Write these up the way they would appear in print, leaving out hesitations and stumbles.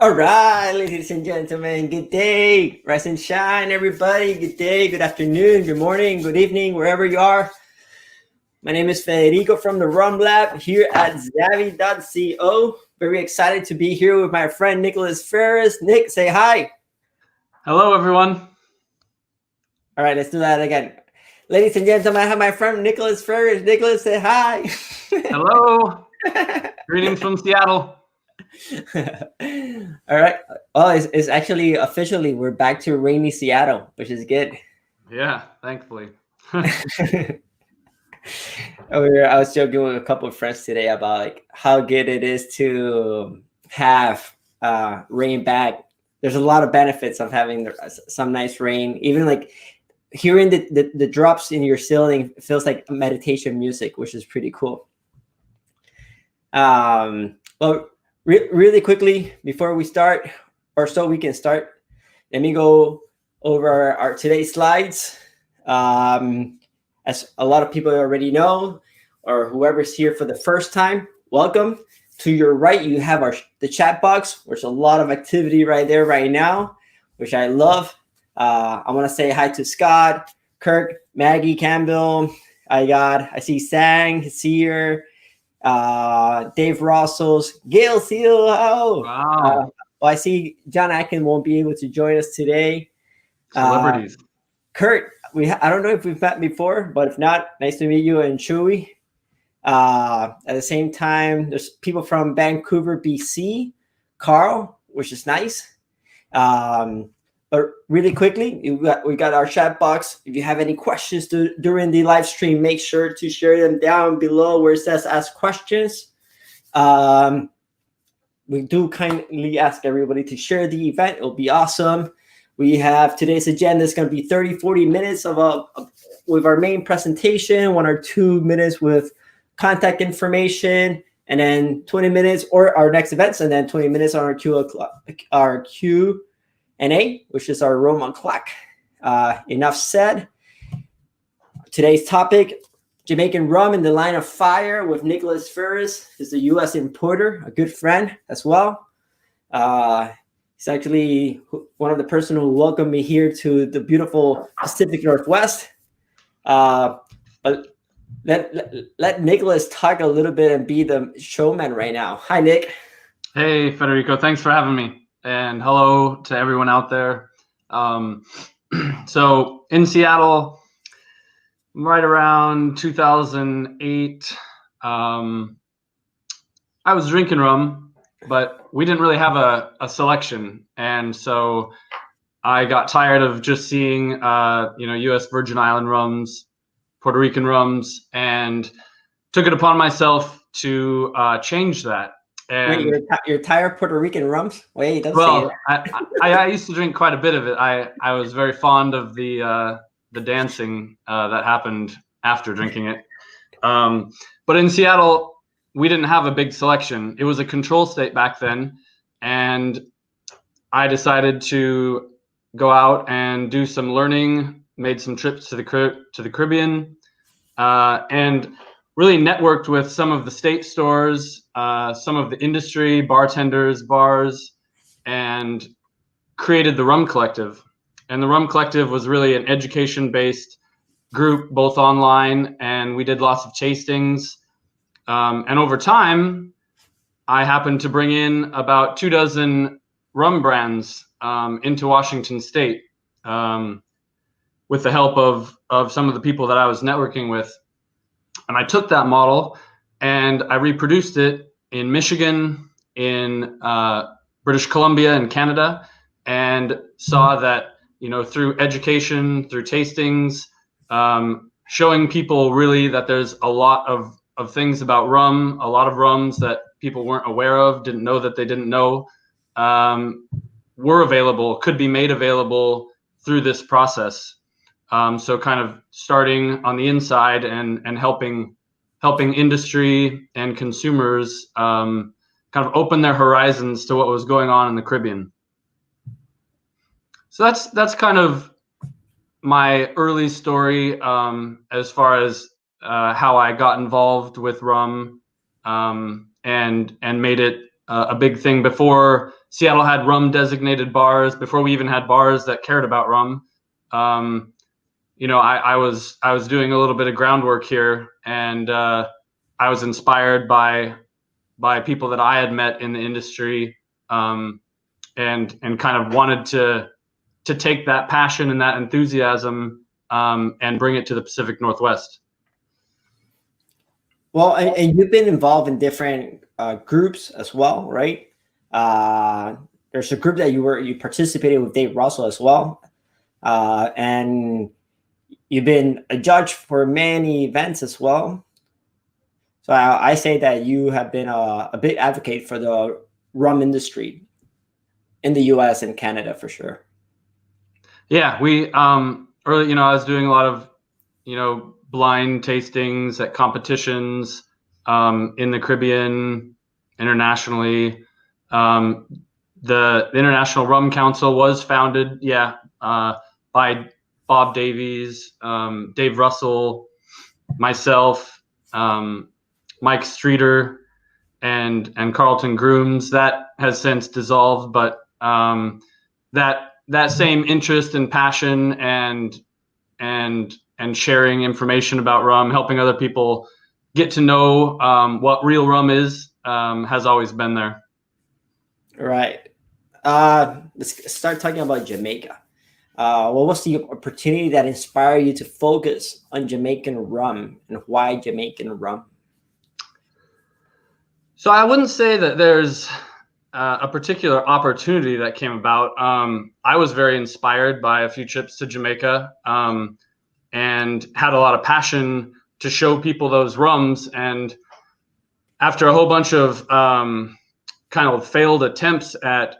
All right, ladies and gentlemen, good day. Rise and shine, everybody. Good day, good afternoon, good morning, good evening, wherever you are. My name is Federico from the Rum Lab here at Zavi.co. Very excited to be here with my friend Nicholas Feris. Nick, say hi. Hello, everyone. All right, let's do that again. Ladies and gentlemen, I have my friend Nicholas Feris. Nicholas, say hi. Hello. Greetings from Seattle. All right. Oh, it's actually officially we're back to rainy Seattle, which is good. Yeah, thankfully. I was joking with a couple of friends today about like how good it is to have rain back. There's a lot of benefits of having some nice rain. Even like hearing the drops in your ceiling feels like meditation music, which is pretty cool. Well, really quickly before we start, or so we can start, let me go over our today's slides. As a lot of people already know, or whoever's here for the first time, welcome. To your right, you have the chat box. There's a lot of activity right there right now, which I love. I want to say hi to Scott, Kirk, Maggie Campbell. I see Sang, Seer, Dave Russells, Gail Seal. Oh, wow. Well, I see John Atkin won't be able to join us today. Celebrities. Kurt, I don't know if we've met before, but if not, nice to meet you and Chewy. At the same time, there's people from Vancouver, BC, Carl, which is nice. But really quickly, we got our chat box. If you have any questions during the live stream, make sure to share them down below where it says ask questions. We do kindly ask everybody to share the event. It'll be awesome. We have today's agenda is going to be 30-40 minutes with our main presentation, 1 or 2 minutes with contact information, and then 20 minutes or our next events, and then 20 minutes on our Q&A, which is our Rum on Clock. Enough said. Today's topic, Jamaican rum in the line of fire with Nicholas Feris. He's a U.S. importer, a good friend as well. He's actually one of the person who welcomed me here to the beautiful Pacific Northwest. But let Nicholas talk a little bit and be the showman right now. Hi, Nick. Hey, Federico. Thanks for having me. And hello to everyone out there. So in Seattle, right around 2008, I was drinking rum, but we didn't really have a selection. And so I got tired of just seeing, U.S. Virgin Island rums, Puerto Rican rums, and took it upon myself to change that. And wait, you're tired of Puerto Rican rums? Wait, don't well, say that. I used to drink quite a bit of it. I was very fond of the dancing that happened after drinking it. But in Seattle, we didn't have a big selection. It was a control state back then, and I decided to go out and do some learning. Made some trips to the Caribbean, and really networked with some of the state stores, some of the industry, bartenders, bars, and created the Rum Collective. And the Rum Collective was really an education-based group, both online, and we did lots of tastings. And over time, I happened to bring in about 24 rum brands into Washington State with the help of some of the people that I was networking with. And I took that model and I reproduced it in Michigan, in British Columbia, and Canada, and saw that, through education, through tastings, showing people really that there's a lot of things about rum, a lot of rums that people weren't aware of, didn't know that they didn't know, were available, could be made available through this process. So kind of starting on the inside and helping industry and consumers kind of open their horizons to what was going on in the Caribbean. So that's kind of my early story as far as how I got involved with rum and made it a big thing before Seattle had rum designated bars, before we even had bars that cared about rum. I was doing a little bit of groundwork here, and I was inspired by people that I had met in the industry, and kind of wanted to take that passion and that enthusiasm and bring it to the Pacific Northwest. Well, and you've been involved in different groups as well, right? There's a group that you participated with Dave Russell as well, and you've been a judge for many events as well. So I say that you have been a big advocate for the rum industry in the U.S. and Canada for sure. Yeah, we early, I was doing a lot of, blind tastings at competitions in the Caribbean, internationally. The International Rum Council was founded, by Bob Davies, Dave Russell, myself, Mike Streeter, and Carlton Grooms. That has since dissolved, but that same interest and passion and sharing information about rum, helping other people get to know what real rum is, has always been there. Right. Let's start talking about Jamaica. What was the opportunity that inspired you to focus on Jamaican rum, and why Jamaican rum? So I wouldn't say that there's a particular opportunity that came about. I was very inspired by a few trips to Jamaica, and had a lot of passion to show people those rums. And after a whole bunch of kind of failed attempts at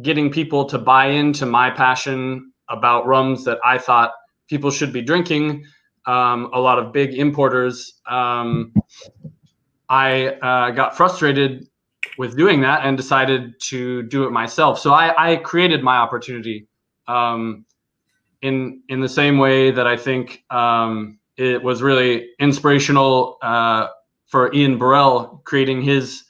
getting people to buy into my passion about rums that I thought people should be drinking, a lot of big importers, I got frustrated with doing that and decided to do it myself. So I created my opportunity in the same way that I think it was really inspirational for Ian Burrell creating his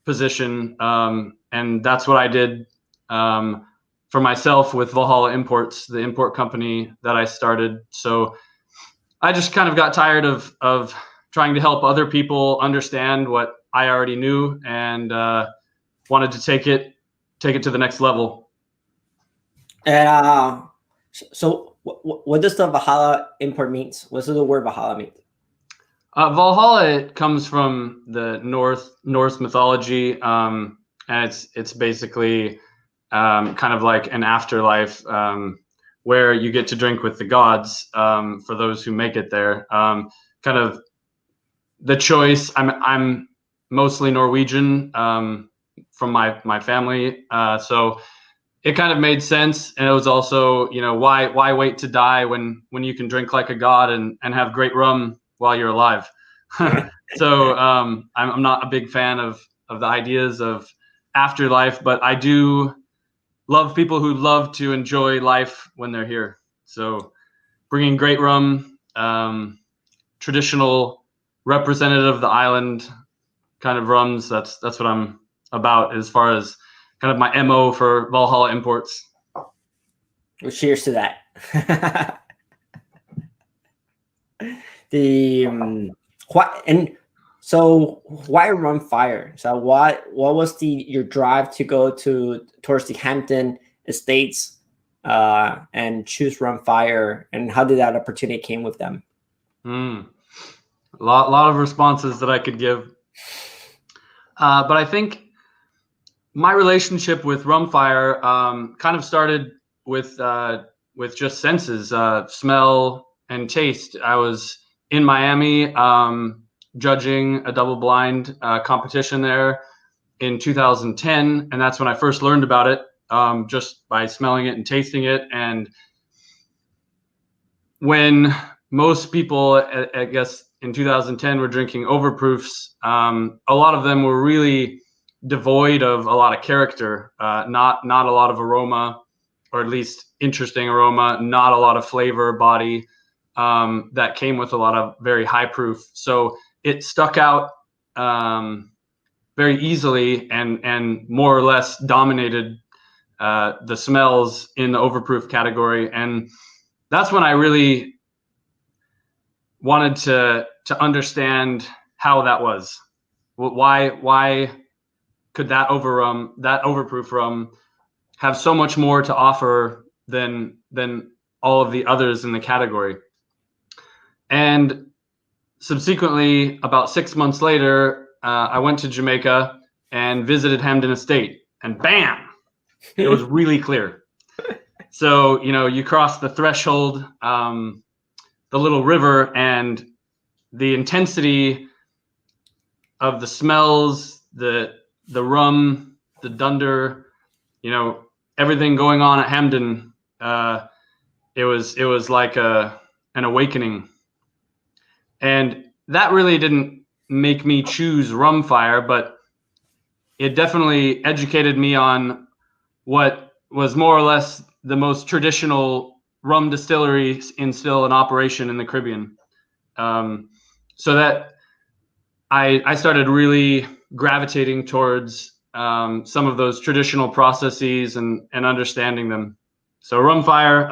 position. And that's what I did for myself with Valhalla Imports, the import company that I started. So I just kind of got tired of trying to help other people understand what I already knew, and wanted to take it to the next level. And so what does the Valhalla import means? What does the word Valhalla mean? Valhalla, it comes from the Norse mythology, and it's basically kind of like an afterlife where you get to drink with the gods for those who make it there. Kind of the choice. I'm mostly Norwegian from my family, so it kind of made sense. And it was also, why wait to die when you can drink like a god and have great rum while you're alive. So I'm not a big fan of the ideas of afterlife, but I do love people who love to enjoy life when they're here. So bringing great rum, traditional representative of the island kind of rums, that's what I'm about as far as kind of my MO for Valhalla Imports. Well, cheers to that. Why Rum Fire? So what was your drive to go towards the Hampden Estates and choose Rum Fire, and how did that opportunity came with them? A lot of responses that I could give, but I think my relationship with Rum Fire kind of started with just senses, smell and taste. I was in Miami judging a double-blind competition there in 2010, and that's when I first learned about it, just by smelling it and tasting it. And when most people, I guess, in 2010 were drinking overproofs, a lot of them were really devoid of a lot of character, not a lot of aroma, or at least interesting aroma, not a lot of flavor body that came with a lot of very high proof. So it stuck out very easily and more or less dominated the smells in the overproof category. And that's when I really wanted to understand how that was. Why could that overproof rum have so much more to offer than all of the others in the category? And subsequently, about 6 months later, I went to Jamaica and visited Hampden Estate, and bam, it was really clear. So, you cross the threshold, the little river, and the intensity of the smells, the rum, the dunder, everything going on at Hampden, it was like an awakening. And that really didn't make me choose Rum Fire, but it definitely educated me on what was more or less the most traditional rum distillery still in operation in the Caribbean. So that I started really gravitating towards some of those traditional processes and understanding them. So Rum Fire,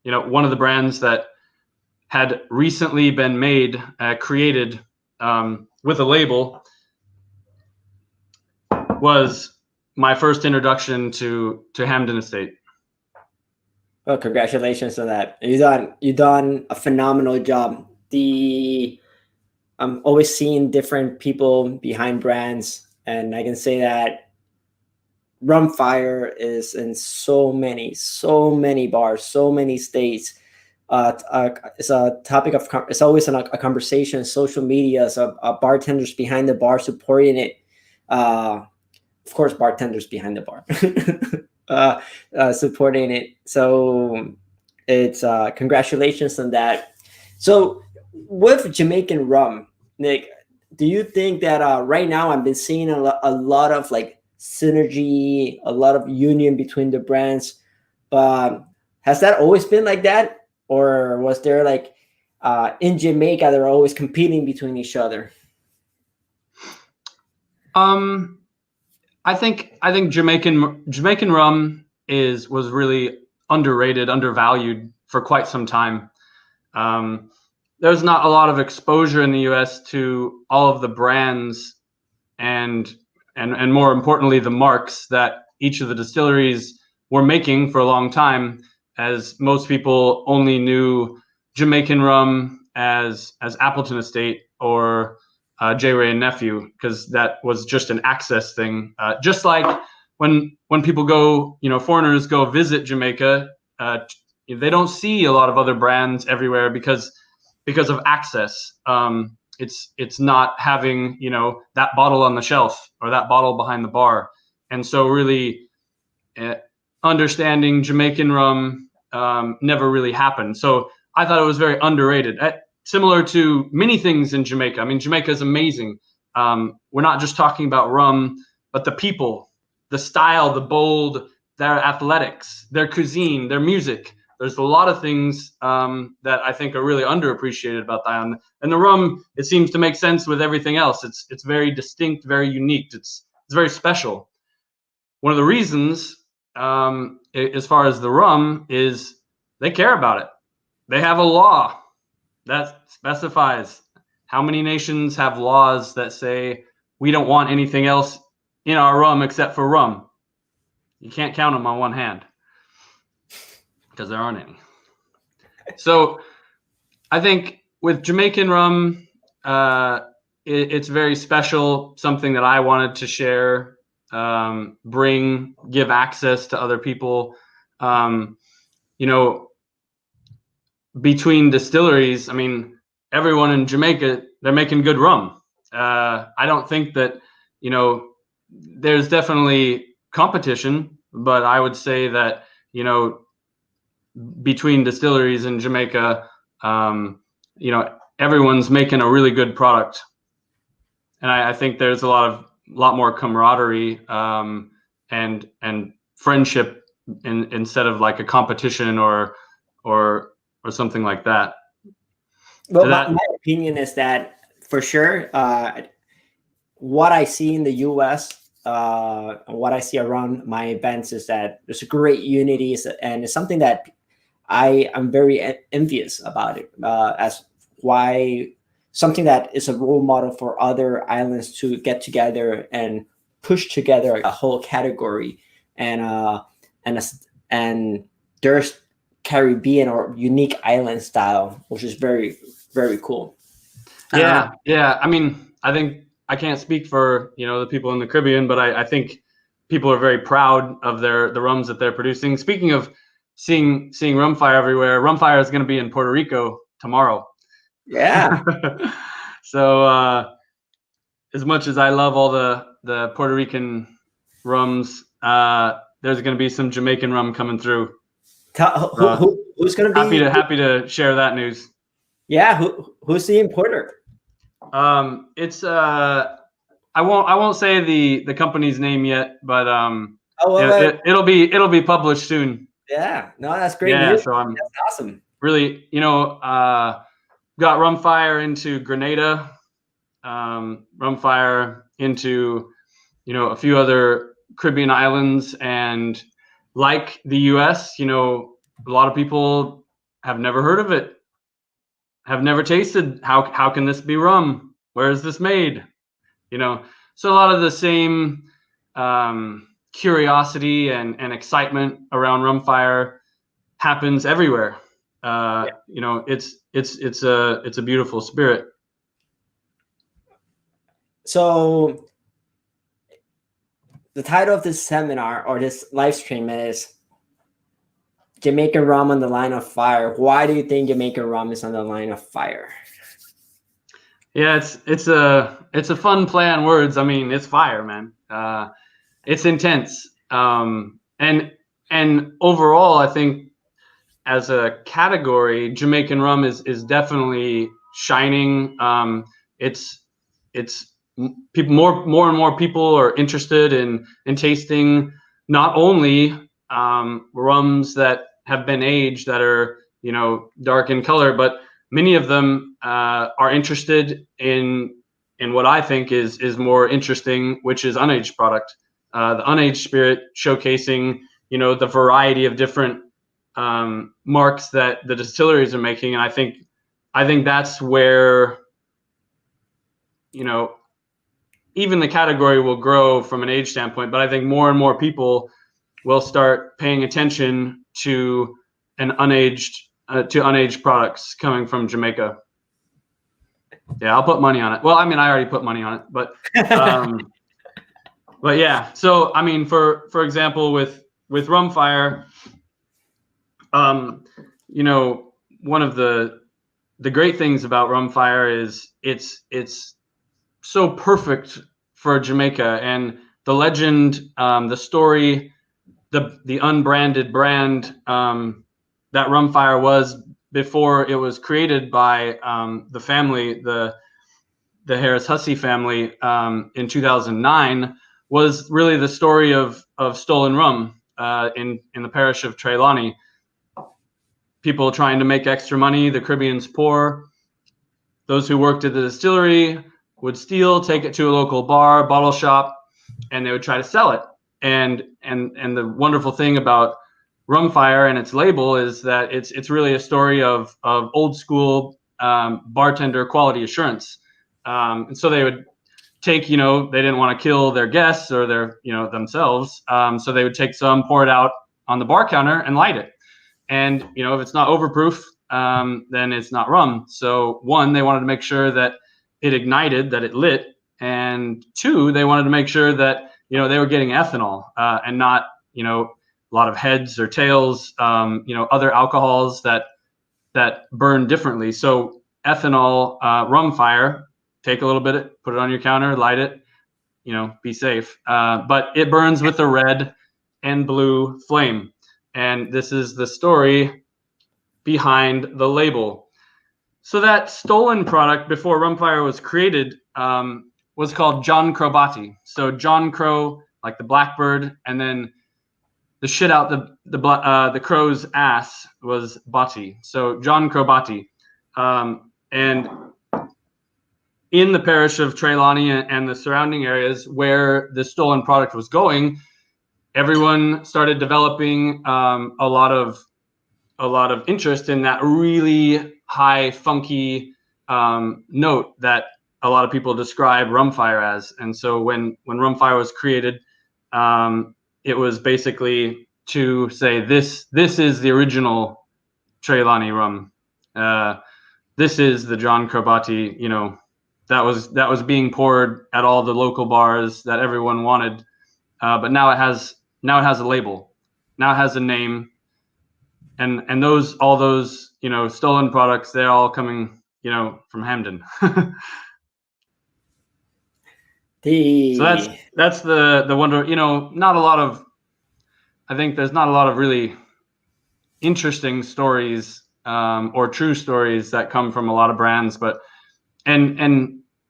one of the brands that had recently been created with a label, was my first introduction to Hampden Estate. Well, congratulations on that. You done a phenomenal job. I'm always seeing different people behind brands, and I can say that Rum Fire is in so many bars, so many states. It's a topic of it's always a conversation. Social media, so bartenders behind the bar supporting it. Of course, bartenders behind the bar supporting it. So it's congratulations on that. So with Jamaican rum, Nick, do you think that right now I've been seeing a lot of like synergy, a lot of union between the brands, but has that always been like that, or was there like in Jamaica they're always competing between each other? I think Jamaican rum was really underrated, undervalued for quite some time. There's not a lot of exposure in the U.S. to all of the brands and more importantly the marks that each of the distilleries were making for a long time, as most people only knew Jamaican rum as Appleton Estate or J. Ray and Nephew, because that was just an access thing. Just like when people go, foreigners go visit Jamaica, they don't see a lot of other brands everywhere because of access. It's not having, that bottle on the shelf or that bottle behind the bar. And so really understanding Jamaican rum never really happened. So I thought it was very underrated. Similar to many things in Jamaica. I mean, Jamaica is amazing. We're not just talking about rum, but the people, the style, the bold, their athletics, their cuisine, their music. There's a lot of things that I think are really underappreciated about the island. And the rum, it seems to make sense with everything else. It's very distinct, very unique. It's very special. One of the reasons, as far as the rum, is they care about it. They have a law that specifies how many nations have laws that say we don't want anything else in our rum except for rum. You can't count them on one hand because there aren't any. So I think with Jamaican rum, it's very special, something that I wanted to share, give access to other people. Between distilleries, I mean, everyone in Jamaica, they're making good rum. I don't think that, there's definitely competition, but I would say that, between distilleries in Jamaica, everyone's making a really good product. And I think there's a lot more camaraderie and friendship instead of like a competition or something like that. Well, my opinion is that for sure, what I see in the U.S., what I see around my events is that there's a great unity, and it's something that I am very envious about it. As why something that is a role model for other islands to get together and push together a whole category, and and and there's Caribbean or unique island style, which is very, very cool. Yeah, yeah. I mean, I think I can't speak for the people in the Caribbean, but I think people are very proud of the rums that they're producing. Speaking of seeing Rum Fire everywhere, Rum Fire is going to be in Puerto Rico tomorrow. Yeah. So as much as I love all the Puerto Rican rums, there's going to be some Jamaican rum coming through. Who's going to be happy to share that news? Yeah, who's the importer? It's I won't say the company's name yet, but it'll be published soon. Yeah, no, that's great news. So that's awesome. Really, got Rum Fire into Grenada, Rum Fire into a few other Caribbean islands, and like the U.S., a lot of people have never heard of it, have never tasted. How can this be rum? Where is this made? So a lot of the same curiosity and excitement around Rum Fire happens everywhere. It's a beautiful spirit. So the title of this seminar or this live stream is Jamaican rum on the line of fire. Why do you think Jamaican rum is on the line of fire? Yeah, it's a fun play on words. I mean, it's fire, man. It's intense. And overall, I think as a category, Jamaican rum is definitely shining. It's people more and more people are interested in tasting not only rums that have been aged that are dark in color, but many of them are interested in what I think is more interesting, which is unaged product. The unaged spirit showcasing the variety of different marks that the distilleries are making, and I think that's where even the category will grow from an age standpoint, but I think more and more people will start paying attention to unaged products coming from Jamaica. Yeah, I'll put money on it. Well, I mean, I already put money on it, but but yeah. So I mean, for example, with Rum Fire, one of the great things about Rum Fire is it's so perfect for Jamaica, and the legend, the story, the unbranded brand that Rum Fire was before it was created by the family, the Harris Hussey family, in 2009, was really the story of stolen rum in the parish of Trelawney. People trying to make extra money, the Caribbean's poor. Those who worked at the distillery would steal, take it to a local bar, bottle shop, and they would try to sell it. And the wonderful thing about Rum Fire and its label is that it's really a story of old school bartender quality assurance. And so they would take, they didn't want to kill their guests or their, themselves. So they would take some, pour it out on the bar counter and light it. And, if it's not overproof, then it's not rum. So one, they wanted to make sure that it ignited, that it lit. And two, they wanted to make sure that, they were getting ethanol and not, a lot of heads or tails, other alcohols that burn differently. So ethanol, Rum Fire, take a little bit, put it on your counter, light it, be safe. But it burns with a red and blue flame. And this is the story behind the label. So that stolen product before Rum Fire was created was called John Crow Bati. So John Crow, like the blackbird, and then the shit out the crow's ass was Bati. So John Crow Bati. And in the parish of Trelawney and the surrounding areas where the stolen product was going, everyone started developing a lot of interest in that really high, funky note that a lot of people describe Rum Fire as. And so when Rum Fire was created, it was basically to say this is the original Trelawney rum. This is the John Crabati, you know, that was being poured at all the local bars that everyone wanted. But now it has a label. Now it has a name. And all those, you know, stolen products, they're all coming, you know, from Hampden. So that's the wonder, you know, I think there's not a lot of really interesting stories or true stories that come from a lot of brands, but and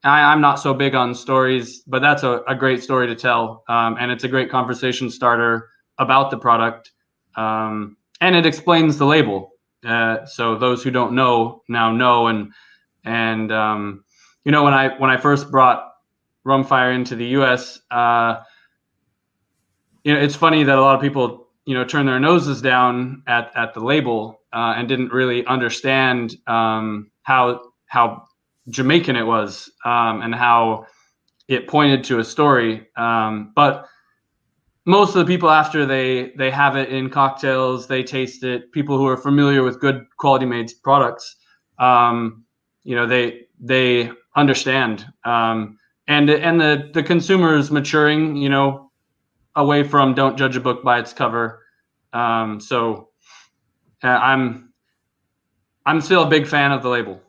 I'm not so big on stories, but that's a great story to tell, and it's a great conversation starter about the product, and it explains the label, so those who don't know now know. And you know, when I first brought Rum Fire into the U.S., you know, it's funny that a lot of people, you know, turn their noses down at the label and didn't really understand how Jamaican it was, and how it pointed to a story. But most of the people, after they have it in cocktails, they taste it. People who are familiar with good quality made products, you know, they understand. And the consumer is maturing, you know, away from don't judge a book by its cover. So I'm still a big fan of the label.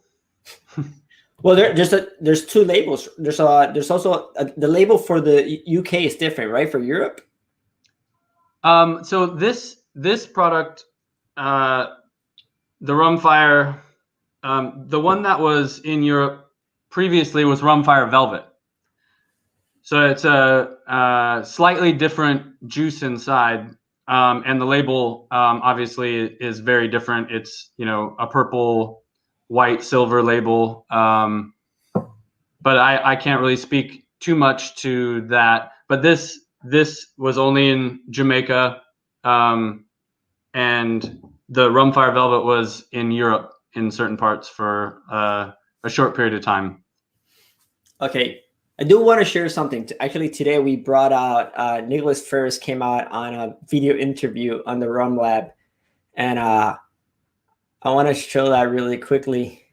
Well, there's two labels. There's also the label for the UK is different, right? For Europe. So this product, the Rum Fire, the one that was in Europe previously was Rum Fire Velvet. So it's a slightly different juice inside, and the label obviously is very different. It's, you know, a purple, white, silver label. But I can't really speak too much to that. But this was only in Jamaica, and the Rum Fire Velvet was in Europe in certain parts for a short period of time. Okay, I do want to share something. Actually, today we brought out Nicholas Feris came out on a video interview on the Rum Lab, and I want to show that really quickly.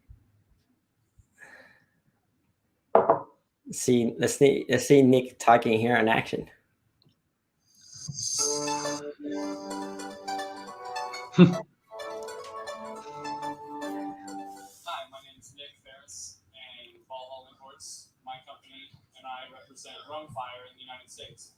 Let's see Nick talking here in action. Hi, my name is Nick Feris, and Ball Hall Imports, my company, and I represent Rum Fire in the United States.